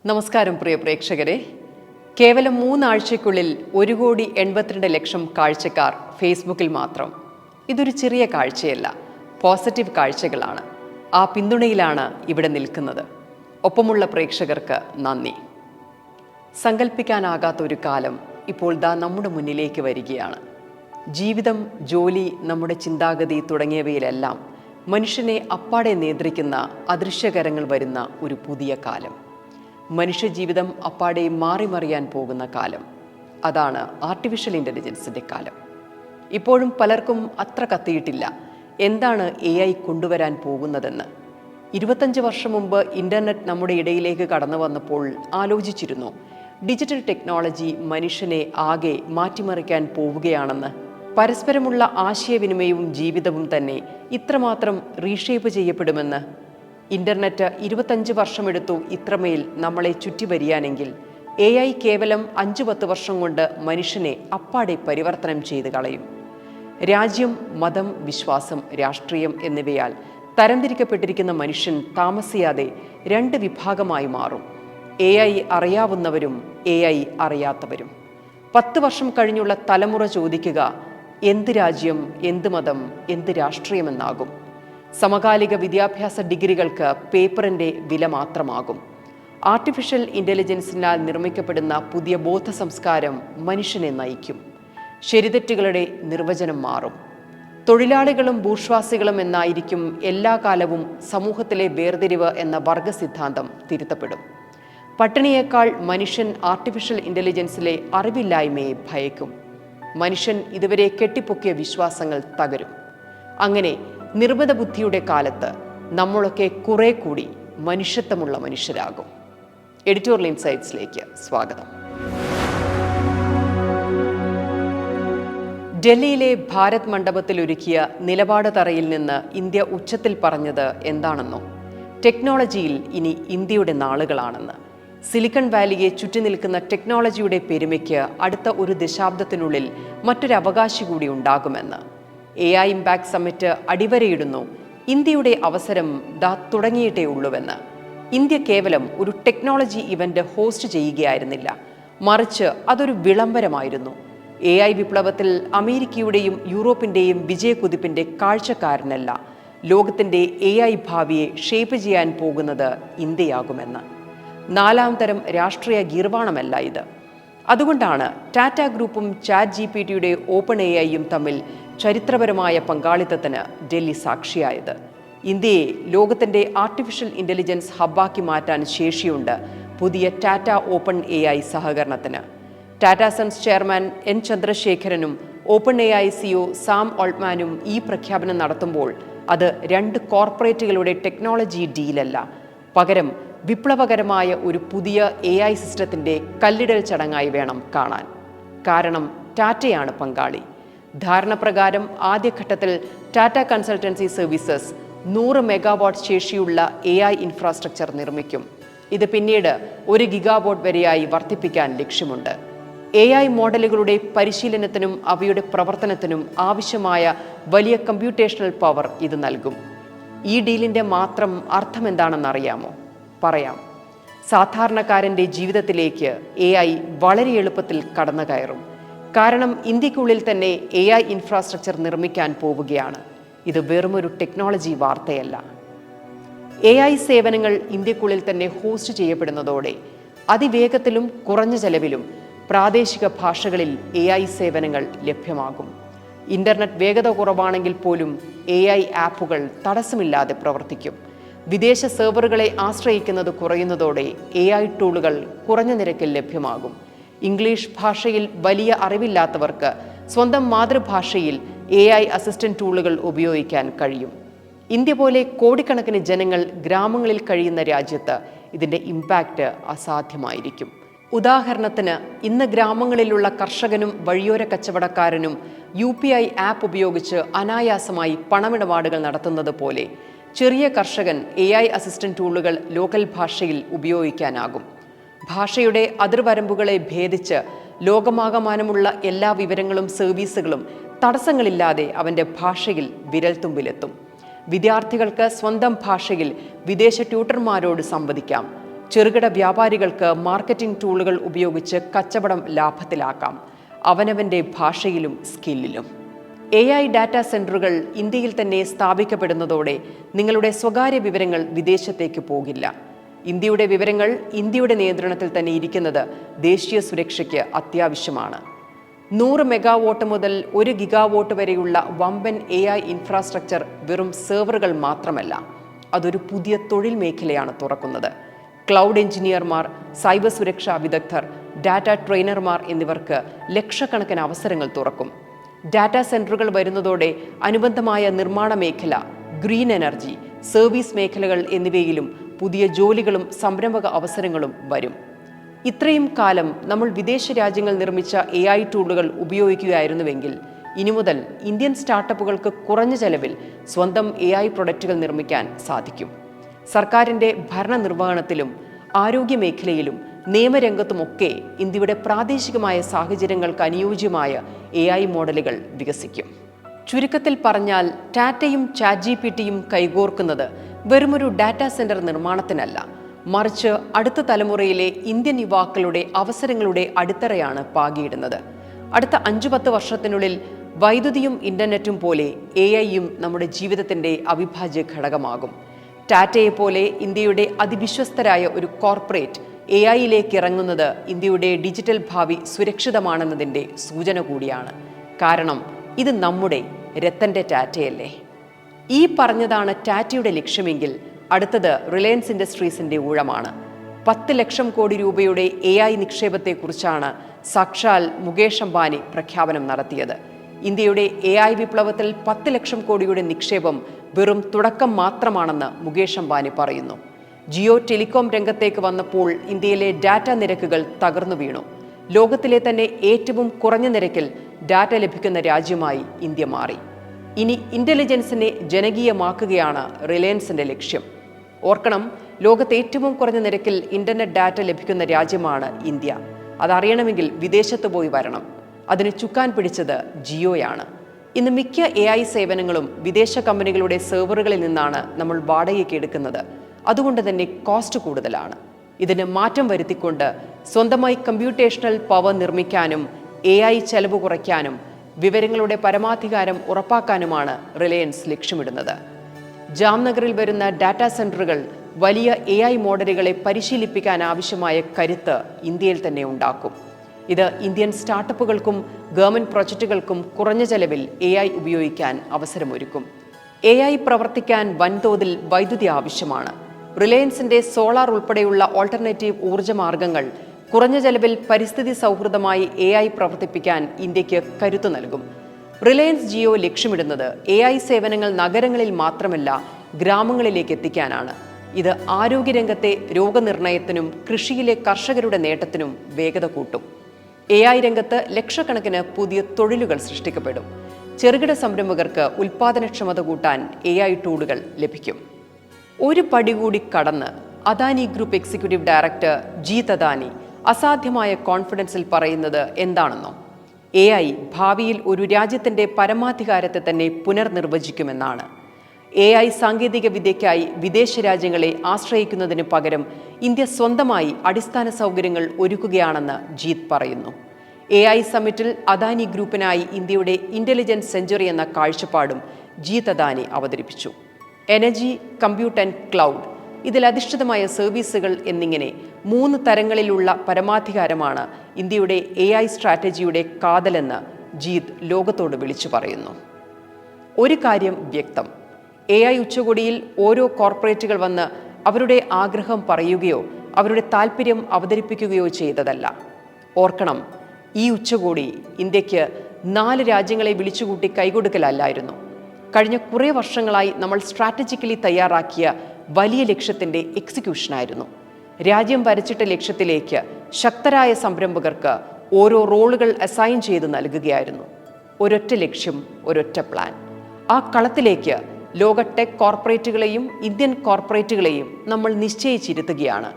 നമസ്കാരം പ്രിയ പ്രേക്ഷകരെ. കേവലം 3 ആഴ്ചയ്ക്കുള്ളിൽ 1,82,00,000 കാഴ്ചക്കാർ ഫേസ്ബുക്കിൽ മാത്രം. ഇതൊരു ചെറിയ കാഴ്ചയല്ല, പോസിറ്റീവ് കാഴ്ചകളാണ്. ആ പിന്തുണയിലാണ് ഇവിടെ നിൽക്കുന്നത്. ഒപ്പമുള്ള പ്രേക്ഷകർക്ക് നന്ദി. സങ്കല്പിക്കാനാകാത്ത ഒരു കാലം ഇപ്പോൾ നമ്മുടെ മുന്നിലേക്ക് വരികയാണ്. ജീവിതം, ജോലി, നമ്മുടെ ചിന്താഗതി തുടങ്ങിയവയിലെല്ലാം മനുഷ്യനെ അപ്പാടെ നിയന്ത്രിക്കുന്ന അദൃശ്യകരങ്ങൾ വരുന്ന ഒരു പുതിയ കാലം. മനുഷ്യജീവിതം അപ്പാടെ മാറിമറിയാൻ പോകുന്ന കാലം. അതാണ് ആർട്ടിഫിഷ്യൽ ഇൻ്റലിജൻസിൻ്റെ കാലം. ഇപ്പോഴും പലർക്കും അത്ര കത്തിയിട്ടില്ല എന്താണ് AI കൊണ്ടുവരാൻ പോകുന്നതെന്ന്. 25 വർഷം മുമ്പ് ഇൻ്റർനെറ്റ് നമ്മുടെ ഇടയിലേക്ക് കടന്നു വന്നപ്പോൾ ആലോചിച്ചിരുന്നു ഡിജിറ്റൽ ടെക്നോളജി മനുഷ്യനെ ആകെ മാറ്റിമറിക്കാൻ പോവുകയാണെന്ന്. പരസ്പരമുള്ള ആശയവിനിമയവും ജീവിതവും തന്നെ ഇത്രമാത്രം റീഷേപ്പ് ചെയ്യപ്പെടുമെന്ന്. ഇൻ്റർനെറ്റ് 25 വർഷമെടുത്തു ഇത്രമേൽ നമ്മളെ ചുറ്റിവരിയാനെങ്കിൽ AI കേവലം 5-10 വർഷം കൊണ്ട് മനുഷ്യനെ അപ്പാടെ പരിവർത്തനം ചെയ്ത് കളയും. രാജ്യം, മതം, വിശ്വാസം, രാഷ്ട്രീയം എന്നിവയാൽ തരംതിരിക്കപ്പെട്ടിരിക്കുന്ന മനുഷ്യൻ താമസിയാതെ 2 വിഭാഗമായി മാറും. AI അറിയാവുന്നവരും AI അറിയാത്തവരും. 10 വർഷം കഴിഞ്ഞുള്ള തലമുറ ചോദിക്കുക എന്ത് രാജ്യം, എന്ത് മതം, എന്ത് രാഷ്ട്രീയമെന്നാകും. സമകാലിക വിദ്യാഭ്യാസ ഡിഗ്രികൾക്ക് പേപ്പറിൻ്റെ വില മാത്രമാകും. ആർട്ടിഫിഷ്യൽ ഇൻ്റലിജൻസിനാൽ നിർമ്മിക്കപ്പെടുന്ന പുതിയ ബോധ സംസ്കാരം മനുഷ്യനെ നയിക്കും. ശരിതെറ്റുകളുടെ നിർവചനം മാറും. തൊഴിലാളികളും ബൂർഷ്വാസികളും എന്നായിരിക്കും എല്ലാ കാലവും സമൂഹത്തിലെ വേർതിരിവ് എന്ന വർഗ സിദ്ധാന്തം തിരുത്തപ്പെടും. പട്ടിണിയേക്കാൾ മനുഷ്യൻ ആർട്ടിഫിഷ്യൽ ഇൻ്റലിജൻസിലെ അറിവില്ലായ്മയെ ഭയക്കും. മനുഷ്യൻ ഇതുവരെ കെട്ടിപ്പൊക്കിയ വിശ്വാസങ്ങൾ തകരും. അങ്ങനെ നിർമ്മിത ബുദ്ധിയുടെ കാലത്ത് നമ്മളൊക്കെ കുറെ കൂടി മനുഷ്യത്വമുള്ള മനുഷ്യരാകും. എഡിറ്റോറിയൽ ഇൻസൈറ്റ്സിലേക്ക് സ്വാഗതം. ഡൽഹിയിലെ ഭാരത് മണ്ഡപത്തിൽ ഒരുക്കിയ നിലപാട് തറയിൽ നിന്ന് ഇന്ത്യ ഉച്ചത്തിൽ പറഞ്ഞത് എന്താണെന്നോ? ടെക്നോളജിയിൽ ഇനി ഇന്ത്യയുടെ നാളുകളാണെന്ന്. സിലിക്കൺ വാലിയെ ചുറ്റി നിൽക്കുന്ന ടെക്നോളജിയുടെ പെരുമയ്ക്ക് അടുത്ത 1 ദശാബ്ദത്തിനുള്ളിൽ മറ്റൊരു അവകാശി കൂടി ഉണ്ടാകുമെന്ന്. AI ഇമ്പാക്ട് സമ്മിറ്റ് അടിവരയിടുന്നു ഇന്ത്യയുടെ അവസരം തുടങ്ങിയിട്ടേ ഉള്ളൂവെന്ന്. ഇന്ത്യ കേവലം ഒരു ടെക്നോളജി ഇവന്റ് ഹോസ്റ്റ് ചെയ്യുകയായിരുന്നില്ല, മറിച്ച് അതൊരു വിളംബരമായിരുന്നു. AI വിപ്ലവത്തിൽ അമേരിക്കയുടെയും യൂറോപ്പിൻ്റെയും വിജയക്കുതിപ്പിൻ്റെ കാഴ്ചക്കാരനല്ല, ലോകത്തിൻ്റെ AI ഭാവിയെ ഷേപ്പ് ചെയ്യാൻ പോകുന്നത് ഇന്ത്യയാകുമെന്ന്. 4ാം തരം രാഷ്ട്രീയ ഗീർവാണമല്ല ഇത്. അതുകൊണ്ടാണ് ടാറ്റ ഗ്രൂപ്പും ChatGPTയുടെ OpenAIയും തമ്മിൽ ചരിത്രപരമായ പങ്കാളിത്തത്തിന് ഡൽഹി സാക്ഷിയായത്. ഇന്ത്യയെ ലോകത്തിൻ്റെ ആർട്ടിഫിഷ്യൽ ഇൻ്റലിജൻസ് ഹബ്ബാക്കി മാറ്റാൻ ശേഷിയുണ്ട് പുതിയ ടാറ്റ OpenAI സഹകരണത്തിന്. ടാറ്റ സൺസ് ചെയർമാൻ N ചന്ദ്രശേഖരനും OpenAI CEO സാം ഓൾട്ട്മാനും ഈ പ്രഖ്യാപനം നടത്തുമ്പോൾ അത് 2 കോർപ്പറേറ്റുകളുടെ ടെക്നോളജി ഡീലല്ല, പകരം വിപ്ലവകരമായ ഒരു പുതിയ AI സിസ്റ്റത്തിൻ്റെ കല്ലിടൽ ചടങ്ങായി വേണം കാണാൻ. കാരണം ടാറ്റയാണ് പങ്കാളി. ധാരണപ്രകാരം ആദ്യഘട്ടത്തിൽ ടാറ്റ കൺസൾട്ടൻസി സർവീസസ് 100 മെഗാവാട്ട് ശേഷിയുള്ള AI ഇൻഫ്രാസ്ട്രക്ചർ നിർമ്മിക്കും. ഇത് പിന്നീട് 1 ഗിഗാവാട്ട് വരെയായി വർദ്ധിപ്പിക്കാൻ ലക്ഷ്യമുണ്ട്. AI മോഡലുകളുടെ പരിശീലനത്തിനും അവയുടെ പ്രവർത്തനത്തിനും ആവശ്യമായ വലിയ കമ്പ്യൂട്ടേഷണൽ പവർ ഇത് നൽകും. ഈ ഡീലിൻ്റെ മാത്രം അർത്ഥം എന്താണെന്നറിയാമോ? പറയാം. സാധാരണക്കാരൻ്റെ ജീവിതത്തിലേക്ക് AI വളരെ എളുപ്പത്തിൽ കടന്നു കയറും. കാരണം ഇന്ത്യക്കുള്ളിൽ തന്നെ AI ഇൻഫ്രാസ്ട്രക്ചർ നിർമ്മിക്കാൻ പോവുകയാണ്. ഇത് വെറുമൊരു ടെക്നോളജി വാർത്തയല്ല. AI സേവനങ്ങൾ ഇന്ത്യക്കുള്ളിൽ തന്നെ ഹോസ്റ്റ് ചെയ്യപ്പെടുന്നതോടെ അതിവേഗത്തിലും കുറഞ്ഞ ചെലവിലും പ്രാദേശിക ഭാഷകളിൽ AI സേവനങ്ങൾ ലഭ്യമാകും. ഇൻ്റർനെറ്റ് വേഗത കുറവാണെങ്കിൽ പോലും AI ആപ്പുകൾ തടസ്സമില്ലാതെ പ്രവർത്തിക്കും. വിദേശ സെർവറുകളെ ആശ്രയിക്കുന്നത് കുറയുന്നതോടെ AI ടൂളുകൾ കുറഞ്ഞ നിരക്കിൽ ലഭ്യമാകും. ഇംഗ്ലീഷ് ഭാഷയിൽ വലിയ അറിവില്ലാത്തവർക്ക് സ്വന്തം മാതൃഭാഷയിൽ AI അസിസ്റ്റന്റ് ടൂളുകൾ ഉപയോഗിക്കാൻ കഴിയും. ഇന്ത്യ പോലെ കോടിക്കണക്കിന് ജനങ്ങൾ ഗ്രാമങ്ങളിൽ കഴിയുന്ന രാജ്യത്ത് ഇതിൻ്റെ ഇമ്പാക്റ്റ് അസാധ്യമായിരിക്കും. ഉദാഹരണത്തിന്, ഇന്ന് ഗ്രാമങ്ങളിലുള്ള കർഷകനും വഴിയോര കച്ചവടക്കാരനും UPI ആപ്പ് ഉപയോഗിച്ച് അനായാസമായി പണമിടപാടുകൾ നടത്തുന്നത് പോലെ ചെറിയ കർഷകൻ AI അസിസ്റ്റന്റ് ടൂളുകൾ ലോക്കൽ ഭാഷയിൽ ഉപയോഗിക്കാനാകും. ഭാഷയുടെ അതിർവരമ്പുകളെ ഭേദിച്ച് ലോകമാകമാനമുള്ള എല്ലാ വിവരങ്ങളും സർവീസുകളും തടസ്സങ്ങളില്ലാതെ അവൻ്റെ ഭാഷയിൽ വിരൽത്തുമ്പിലെത്തും. വിദ്യാർത്ഥികൾക്ക് സ്വന്തം ഭാഷയിൽ വിദേശ ട്യൂട്ടർമാരോട് സംവദിക്കാം. ചെറുകിട വ്യാപാരികൾക്ക് മാർക്കറ്റിംഗ് ടൂളുകൾ ഉപയോഗിച്ച് കച്ചവടം ലാഭത്തിലാക്കാം, അവനവൻ്റെ ഭാഷയിലും സ്കില്ലിലും. AI ഡാറ്റാ സെന്ററുകൾ ഇന്ത്യയിൽ തന്നെ സ്ഥാപിക്കപ്പെടുന്നതോടെ നിങ്ങളുടെ സ്വകാര്യ വിവരങ്ങൾ വിദേശത്തേക്ക് പോകില്ല. ഇന്ത്യയുടെ വിവരങ്ങൾ ഇന്ത്യയുടെ നിയന്ത്രണത്തിൽ തന്നെ ഇരിക്കുന്നത് ദേശീയ സുരക്ഷയ്ക്ക് അത്യാവശ്യമാണ്. 100 മെഗാവാട്ട് മുതൽ 1 ഗിഗാവാട്ട് വരെയുള്ള വമ്പൻ AI ഇൻഫ്രാസ്ട്രക്ചർ വെറും സെർവറുകൾ മാത്രമല്ല, അതൊരു പുതിയ തൊഴിൽ മേഖലയാണ് തുറക്കുന്നത്. ക്ലൗഡ് എഞ്ചിനീയർമാർ, സൈബർ സുരക്ഷാ വിദഗ്ധർ, ഡാറ്റ ട്രെയിനർമാർ എന്നിവർക്ക് ലക്ഷക്കണക്കിന് അവസരങ്ങൾ തുറക്കും. ഡാറ്റാ സെന്ററുകൾ വരുന്നതോടെ അനുബന്ധമായ നിർമ്മാണ മേഖല, ഗ്രീൻ എനർജി, സർവീസ് മേഖലകൾ എന്നിവയിലും പുതിയ ജോലികളും സംരംഭക അവസരങ്ങളും വരും. ഇത്രയും കാലം നമ്മൾ വിദേശ രാജ്യങ്ങൾ നിർമ്മിച്ച AI ടൂളുകൾ ഉപയോഗിക്കുകയായിരുന്നുവെങ്കിൽ ഇനി മുതൽ ഇന്ത്യൻ സ്റ്റാർട്ടപ്പുകൾക്ക് കുറഞ്ഞ ചെലവിൽ സ്വന്തം AI പ്രൊഡക്റ്റുകൾ നിർമ്മിക്കാൻ സാധിക്കും. സർക്കാരിൻ്റെ ഭരണനിർവഹണത്തിലും ആരോഗ്യ മേഖലയിലും നിയമരംഗത്തുമൊക്കെ ഇന്ത്യയുടെ പ്രാദേശികമായ സാഹചര്യങ്ങൾക്ക് അനുയോജ്യമായ AI മോഡലുകൾ വികസിക്കും. ചുരുക്കത്തിൽ പറഞ്ഞാൽ ടാറ്റയും ChatGPTയും കൈകോർക്കുന്നത് വെറുമൊരു ഡാറ്റാ സെന്റർ നിർമ്മാണത്തിനല്ല, മറിച്ച് അടുത്ത തലമുറയിലെ ഇന്ത്യൻ യുവാക്കളുടെ അവസരങ്ങളുടെ അടിത്തറയാണ് പാകിയിടുന്നത്. അടുത്ത 5-10 വർഷത്തിനുള്ളിൽ വൈദ്യുതിയും ഇന്റർനെറ്റും പോലെ AIയും നമ്മുടെ ജീവിതത്തിൻ്റെ അവിഭാജ്യ ഘടകമാകും. ടാറ്റയെ പോലെ ഇന്ത്യയുടെ അതിവിശ്വസ്തരായ ഒരു കോർപ്പറേറ്റ് AIയിലേക്ക് ഇറങ്ങുന്നത് ഇന്ത്യയുടെ ഡിജിറ്റൽ ഭാവി സുരക്ഷിതമാണെന്നതിൻ്റെ സൂചന കൂടിയാണ്. കാരണം ഇത് നമ്മുടെ രത്തൻ്റെ ടാറ്റയല്ലേ. ഈ പറഞ്ഞതാണ് ടാറ്റയുടെ ലക്ഷ്യമെങ്കിൽ അടുത്തത് റിലയൻസ് ഇൻഡസ്ട്രീസിൻ്റെ ഊഴമാണ്. 10 ലക്ഷം കോടി രൂപയുടെ AI നിക്ഷേപത്തെക്കുറിച്ചാണ് സാക്ഷാൽ മുകേഷ് അംബാനി പ്രഖ്യാപനം നടത്തിയത്. ഇന്ത്യയുടെ AI വിപ്ലവത്തിൽ 10 ലക്ഷം കോടിയുടെ നിക്ഷേപം വെറും തുടക്കം മാത്രമാണെന്ന് മുകേഷ് അംബാനി പറയുന്നു. ജിയോ ടെലികോം രംഗത്തേക്ക് വന്നപ്പോൾ ഇന്ത്യയിലെ ഡാറ്റ നിരക്കുകൾ തകർന്നു വീണു. ലോകത്തിലെ തന്നെ ഏറ്റവും കുറഞ്ഞ നിരക്കിൽ ഡാറ്റ ലഭിക്കുന്ന രാജ്യമായി ഇന്ത്യ മാറി. ഇനി ഇന്റലിജൻസിനെ ജനകീയമാക്കുകയാണ് റിലയൻസിന്റെ ലക്ഷ്യം. ഓർക്കണം, ലോകത്തെ ഏറ്റവും കുറഞ്ഞ നിരക്കിൽ ഇന്റർനെറ്റ് ഡാറ്റ ലഭിക്കുന്ന രാജ്യമാണ് ഇന്ത്യ. അതറിയണമെങ്കിൽ വിദേശത്ത് പോയി വരണം. അതിന് ചുക്കാൻ പിടിച്ചത് ജിയോയാണ്. ഇന്ന് മിക്ക AI സേവനങ്ങളും വിദേശ കമ്പനികളുടെ സെർവറുകളിൽ നിന്നാണ് നമ്മൾ വാടകയ്ക്ക് എടുക്കുന്നത്. അതുകൊണ്ട് തന്നെ കോസ്റ്റ് കൂടുതലാണ്. ഇതിന് മാറ്റം വരുത്തിക്കൊണ്ട് സ്വന്തമായി കമ്പ്യൂട്ടേഷണൽ പവർ നിർമ്മിക്കാനും AI ചെലവ് കുറയ്ക്കാനും വിവരങ്ങളുടെ പരമാധികാരം ഉറപ്പാക്കാനുമാണ് റിലയൻസ് ലക്ഷ്യമിടുന്നത്. ജാംനഗറിൽ വരുന്ന ഡാറ്റാ സെന്ററുകൾ വലിയ AI മോഡലുകളെ പരിശീലിപ്പിക്കാൻ ആവശ്യമായ കരുത്ത് ഇന്ത്യയിൽ തന്നെ ഉണ്ടാക്കും. ഇത് ഇന്ത്യൻ സ്റ്റാർട്ടപ്പുകൾക്കും ഗവൺമെന്റ് പ്രൊജക്റ്റുകൾക്കും കുറഞ്ഞ ചെലവിൽ AI ഉപയോഗിക്കാൻ അവസരമൊരുക്കും. AI പ്രവർത്തിക്കാൻ വൻതോതിൽ വൈദ്യുതി ആവശ്യമാണ്. റിലയൻസിന്റെ സോളാർ ഉൾപ്പെടെയുള്ള ഓൾട്ടർനേറ്റീവ് ഊർജ്ജ മാർഗങ്ങൾ കുറഞ്ഞ ചെലവിൽ പരിസ്ഥിതി സൗഹൃദമായി AI പ്രവർത്തിപ്പിക്കാൻ ഇന്ത്യക്ക് കരുത്തു നൽകും. റിലയൻസ് ജിയോ ലക്ഷ്യമിടുന്നത് AI സേവനങ്ങൾ നഗരങ്ങളിൽ മാത്രമല്ല ഗ്രാമങ്ങളിലേക്ക് എത്തിക്കാനാണ്. ഇത് ആരോഗ്യരംഗത്തെ രോഗനിർണയത്തിനും കൃഷിയിലെ കർഷകരുടെ നേട്ടത്തിനും വേഗത കൂട്ടും. AI രംഗത്ത് ലക്ഷക്കണക്കിന് പുതിയ തൊഴിലുകൾ സൃഷ്ടിക്കപ്പെടും. ചെറുകിട സംരംഭകർക്ക് ഉൽപാദനക്ഷമത കൂട്ടാൻ AI ടൂളുകൾ ലഭിക്കും. ഒരു പടി കൂടി കടന്ന് Adani group executive director Jeet Adani അസാധ്യമായ കോൺഫിഡൻസിൽ പറയുന്നത് എന്താണെന്നോ? AI ഭാവിയിൽ ഒരു രാജ്യത്തിൻ്റെ പരമാധികാരത്തെ തന്നെ പുനർനിർവചിക്കുമെന്നാണ്. AI സാങ്കേതിക വിദ്യയ്ക്കായി വിദേശ രാജ്യങ്ങളെ ആശ്രയിക്കുന്നതിന് പകരം ഇന്ത്യ സ്വന്തമായി അടിസ്ഥാന സൗകര്യങ്ങൾ ഒരുക്കുകയാണെന്ന് ജീത് പറയുന്നു. AI സമ്മിറ്റിൽ അദാനി ഗ്രൂപ്പിനായി ഇന്ത്യയുടെ ഇന്റലിജൻസ് സെഞ്ചുറി എന്ന കാഴ്ചപ്പാടും ജീത് അദാനി അവതരിപ്പിച്ചു. എനർജി, കമ്പ്യൂട്ട് ആൻഡ് ക്ലൗഡ്, ഇതിലധിഷ്ഠിതമായ സർവീസുകൾ എന്നിങ്ങനെ 3 തരങ്ങളിലുള്ള പരമാധികാരമാണ് ഇന്ത്യയുടെ AI സ്ട്രാറ്റജിയുടെ കാതലെന്ന് ജീത് ലോകത്തോട് വിളിച്ചു പറയുന്നു. ഒരു കാര്യം വ്യക്തം, AI ഉച്ചകോടിയിൽ ഓരോ കോർപ്പറേറ്റുകൾ വന്ന് അവരുടെ ആഗ്രഹം പറയുകയോ അവരുടെ താല്പര്യം അവതരിപ്പിക്കുകയോ ചെയ്തതല്ല. ഓർക്കണം, ഈ ഉച്ചകോടി ഇന്ത്യക്ക് 4 രാജ്യങ്ങളെ വിളിച്ചുകൂട്ടി കൈകൊടുക്കലല്ലായിരുന്നു. കഴിഞ്ഞ കുറേ വർഷങ്ങളായി നമ്മൾ സ്ട്രാറ്റജിക്കലി തയ്യാറാക്കിയ വലിയ ലക്ഷ്യത്തിൻ്റെ എക്സിക്യൂഷനായിരുന്നു. രാജ്യം വരച്ചിട്ട ലക്ഷ്യത്തിലേക്ക് ശക്തരായ സംരംഭകർക്ക് ഓരോ റോളുകൾ അസൈൻ ചെയ്ത് നൽകുകയായിരുന്നു. ഒരൊറ്റ ലക്ഷ്യം, ഒരൊറ്റ പ്ലാൻ. ആ കളത്തിലേക്ക് ലോക ടെക് കോർപ്പറേറ്റുകളെയും ഇന്ത്യൻ കോർപ്പറേറ്റുകളെയും നമ്മൾ നിശ്ചയിച്ചിരുത്തുകയാണ്.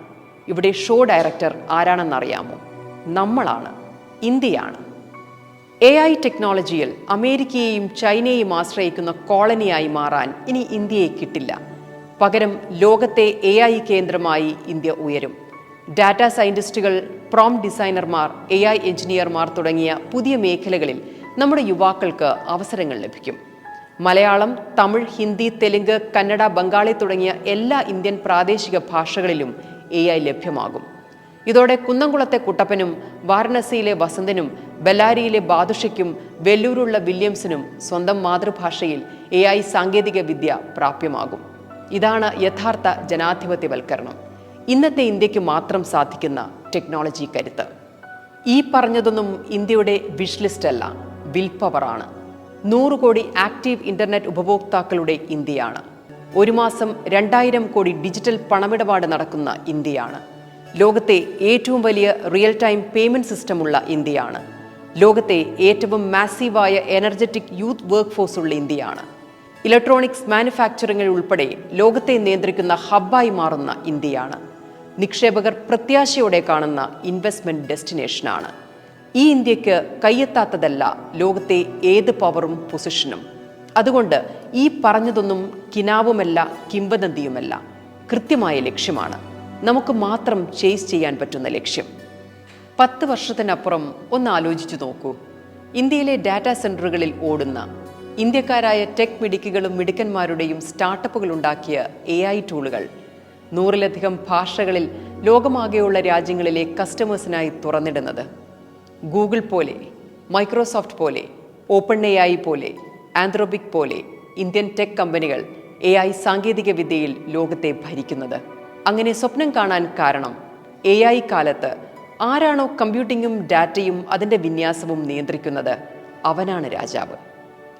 ഇവിടെ ഷോ ഡയറക്ടർ ആരാണെന്നറിയാമോ? നമ്മളാണ്, ഇന്ത്യയാണ്. AI ടെക്നോളജിയിൽ അമേരിക്കയെയും ചൈനയെയും ആശ്രയിക്കുന്ന കോളനിയായി മാറാൻ ഇനി ഇന്ത്യയെ കിട്ടില്ല. പകരം ലോകത്തെ AI കേന്ദ്രമായി ഇന്ത്യ ഉയരും. ഡാറ്റ സയന്റിസ്റ്റുകൾ, പ്രോംപ്റ്റ് ഡിസൈനർമാർ, AI എഞ്ചിനീയർമാർ തുടങ്ങിയ പുതിയ മേഖലകളിൽ നമ്മുടെ യുവാക്കൾക്ക് അവസരങ്ങൾ ലഭിക്കും. മലയാളം, തമിഴ്, ഹിന്ദി, തെലുങ്ക്, കന്നഡ, ബംഗാളി തുടങ്ങിയ എല്ലാ ഇന്ത്യൻ പ്രാദേശിക ഭാഷകളിലും AI ലഭ്യമാകും. ഇതോടെ കുന്നംകുളത്തെ കുട്ടപ്പനും, വാരണസിയിലെ വസന്തനും, ബെല്ലാരിയിലെ ബാദുഷയ്ക്കും, വെല്ലൂരുള്ള വില്യംസിനും സ്വന്തം മാതൃഭാഷയിൽ AI സാങ്കേതിക വിദ്യ പ്രാപ്യമാകും. ഇതാണ് യഥാർത്ഥ ജനാധിപത്യവൽക്കരണം. ഇന്നത്തെ ഇന്ത്യക്ക് മാത്രം സാധിക്കുന്ന ടെക്നോളജി കരുത്ത്. ഈ പറഞ്ഞതൊന്നും ഇന്ത്യയുടെ വിഷ് ലിസ്റ്റ് അല്ല, വിൽ പവറാണ്. 100 കോടി ആക്റ്റീവ് ഇന്റർനെറ്റ് ഉപഭോക്താക്കളുടെ ഇന്ത്യയാണ്. ഒരു മാസം 2000 കോടി ഡിജിറ്റൽ പണമിടപാട് നടക്കുന്ന ഇന്ത്യയാണ്. ലോകത്തെ ഏറ്റവും വലിയ റിയൽ ടൈം പേയ്മെന്റ് സിസ്റ്റമുള്ള ഇന്ത്യയാണ്. ലോകത്തെ ഏറ്റവും മാസീവായ എനർജറ്റിക് യൂത്ത് വർക്ക് ഫോഴ്സ് ഉള്ള ഇന്ത്യയാണ്. ഇലക്ട്രോണിക്സ് മാനുഫാക്ചറിംഗിൽ ഉൾപ്പെടെ ലോകത്തെ നിയന്ത്രിക്കുന്ന ഹബ്ബായി മാറുന്ന ഇന്ത്യയാണ്. നിക്ഷേപകർ പ്രത്യാശയോടെ കാണുന്ന ഇൻവെസ്റ്റ്മെന്റ് ഡെസ്റ്റിനേഷനാണ്. ഈ ഇന്ത്യക്ക് കയ്യെത്താത്തതല്ല ലോകത്തെ ഏത് പവറും പൊസിഷനും. അതുകൊണ്ട് ഈ പറഞ്ഞതൊന്നും കിനാവുമല്ല, കിംവദന്തിയുമല്ല, കൃത്യമായ ലക്ഷ്യമാണ്. നമുക്ക് മാത്രം ചേസ് ചെയ്യാൻ പറ്റുന്ന ലക്ഷ്യം. 10 വർഷത്തിനപ്പുറം ഒന്ന് ആലോചിച്ചു നോക്കൂ. ഇന്ത്യയിലെ ഡാറ്റാ സെന്ററുകളിൽ ഓടുന്ന ഇന്ത്യക്കാരായ ടെക് മിടുക്കികളും മിടുക്കന്മാരുടെയും സ്റ്റാർട്ടപ്പുകൾ ഉണ്ടാക്കിയ AI ടൂളുകൾ 100-ലധികം ഭാഷകളിൽ ലോകമാകെയുള്ള രാജ്യങ്ങളിലെ കസ്റ്റമേഴ്സിനായി തുറന്നിടുന്നത്. ഗൂഗിൾ പോലെ, മൈക്രോസോഫ്റ്റ് പോലെ, ഓപ്പൺ AI പോലെ, ആന്ത്രോപിക് പോലെ ഇന്ത്യൻ ടെക് കമ്പനികൾ AI സാങ്കേതിക വിദ്യയിൽ ലോകത്തെ ഭരിക്കുന്നത്. അങ്ങനെ സ്വപ്നം കാണാൻ കാരണം AI കാലത്ത് ആരാണോ കമ്പ്യൂട്ടിങ്ങും ഡാറ്റയും അതിൻ്റെ വിന്യാസവും നിയന്ത്രിക്കുന്നത് അവനാണ് രാജാവ്.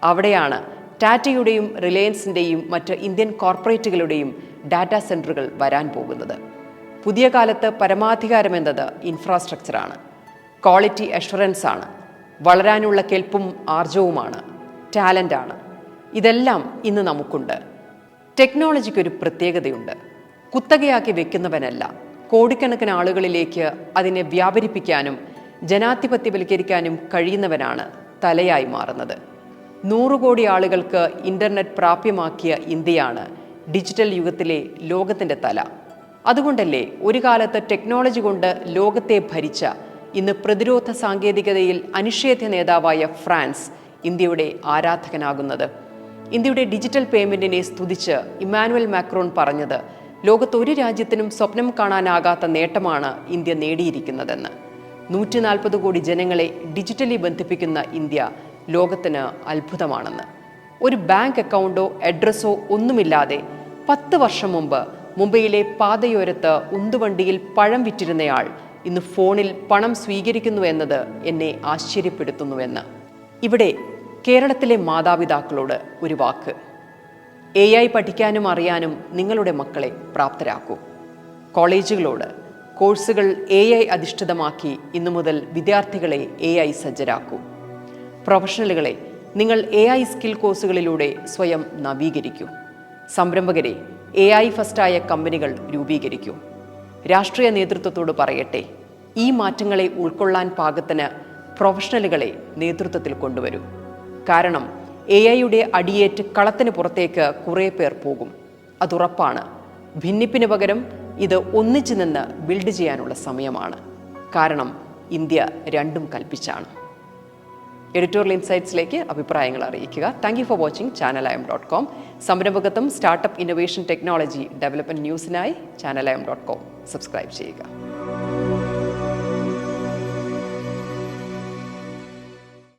അവിടെയാണ് ടാറ്റയുടെയും റിലയൻസിൻ്റെയും മറ്റ് ഇന്ത്യൻ കോർപ്പറേറ്റുകളുടെയും ഡാറ്റാ സെൻറ്ററുകൾ വരാൻ പോകുന്നത്. പുതിയ കാലത്ത് പരമാധികാരമെന്നത് ഇൻഫ്രാസ്ട്രക്ചറാണ്, ക്വാളിറ്റി അഷ്വറൻസ് ആണ്, വളരാനുള്ള കെൽപ്പും ആർജവുമാണ്, ടാലൻ്റാണ്. ഇതെല്ലാം ഇന്ന് നമുക്കുണ്ട്. ടെക്നോളജിക്കൊരു പ്രത്യേകതയുണ്ട്. കുത്തകയാക്കി വെക്കുന്നവനല്ല, കോടിക്കണക്കിന് ആളുകളിലേക്ക് അതിനെ വ്യാപരിപ്പിക്കാനും ജനാധിപത്യവൽക്കരിക്കാനും കഴിയുന്നവനാണ് തലയായി മാറുന്നത്. 100 കോടി ആളുകൾക്ക് ഇൻ്റർനെറ്റ് പ്രാപ്യമാക്കിയ ഇന്ത്യയാണ് ഡിജിറ്റൽ യുഗത്തിലെ ലോകത്തിൻ്റെ തല. അതുകൊണ്ടല്ലേ ഒരു കാലത്ത് ടെക്നോളജി കൊണ്ട് ലോകത്തെ ഭരിച്ച, ഇന്ന് പ്രതിരോധ സാങ്കേതികതയിൽ അനിഷേധ്യ നേതാവായ ഫ്രാൻസ് ഇന്ത്യയുടെ ആരാധകനാകുന്നത്. ഇന്ത്യയുടെ ഡിജിറ്റൽ പേയ്മെൻറ്റിനെ സ്തുതിച്ച് ഇമ്മാനുവൽ മാക്രോൺ പറഞ്ഞത് ലോകത്ത് ഒരു രാജ്യത്തിനും സ്വപ്നം കാണാനാകാത്ത നേട്ടമാണ് ഇന്ത്യ നേടിയിരിക്കുന്നതെന്ന്. 140 കോടി ജനങ്ങളെ ഡിജിറ്റലി ബന്ധിപ്പിക്കുന്ന ഇന്ത്യ ലോകത്തിന് അത്ഭുതമാണെന്ന്. ഒരു ബാങ്ക് അക്കൗണ്ടോ അഡ്രസ്സോ ഒന്നുമില്ലാതെ 10 വർഷം മുമ്പ് മുംബൈയിലെ പാതയോരത്ത് ഉന്തുവണ്ടിയിൽ പഴം വിറ്റിരുന്നയാൾ ഇന്ന് ഫോണിൽ പണം സ്വീകരിക്കുന്നു എന്നത് എന്നെ ആശ്ചര്യപ്പെടുത്തുന്നുവെന്ന്. ഇവിടെ കേരളത്തിലെ മാതാപിതാക്കളോട് ഒരു വാക്ക്: AI പഠിക്കാനും അറിയാനും നിങ്ങളുടെ മക്കളെ പ്രാപ്തരാക്കൂ. കോളേജുകളോട് കോഴ്സുകൾ AI അധിഷ്ഠിതമാക്കി ഇന്നു മുതൽ വിദ്യാർത്ഥികളെ AI സജ്ജരാക്കൂ. പ്രൊഫഷണലുകളെ നിങ്ങൾ AI സ്കിൽ കോഴ്സുകളിലൂടെ സ്വയം നവീകരിക്കൂ. സംരംഭകരെ AI ഫസ്റ്റായ കമ്പനികൾ രൂപീകരിക്കൂ. രാഷ്ട്രീയ നേതൃത്വത്തോട് പറയട്ടെ, ഈ മാറ്റങ്ങളെ ഉൾക്കൊള്ളാൻ പാകത്തിന് പ്രൊഫഷണലുകളെ നേതൃത്വത്തിൽ കൊണ്ടുവരൂ. കാരണം AI അടിയേറ്റ് കളത്തിന് പുറത്തേക്ക് കുറേ പേർ പോകും, അതുറപ്പാണ്. ഭിന്നിപ്പിന് പകരം ഇത് ഒന്നിച്ചു നിന്ന് ബിൽഡ് ചെയ്യാനുള്ള സമയമാണ്. കാരണം ഇന്ത്യ രണ്ടും കൽപ്പിച്ചാണ്. എഡിറ്റോറിയൽ ഇൻസൈറ്റ്സിലേക്ക് അഭിപ്രായങ്ങൾ അറിയിക്കുക. Thank you for watching channeliam.com. സംരംഭകത്വം, സ്റ്റാർട്ടപ്പ്, ഇന്നൊവേഷൻ, ടെക്നോളജി ഡെവലപ്മെൻറ്റ് ന്യൂസിനായി channeliam.com സബ്സ്ക്രൈബ് ചെയ്യുക.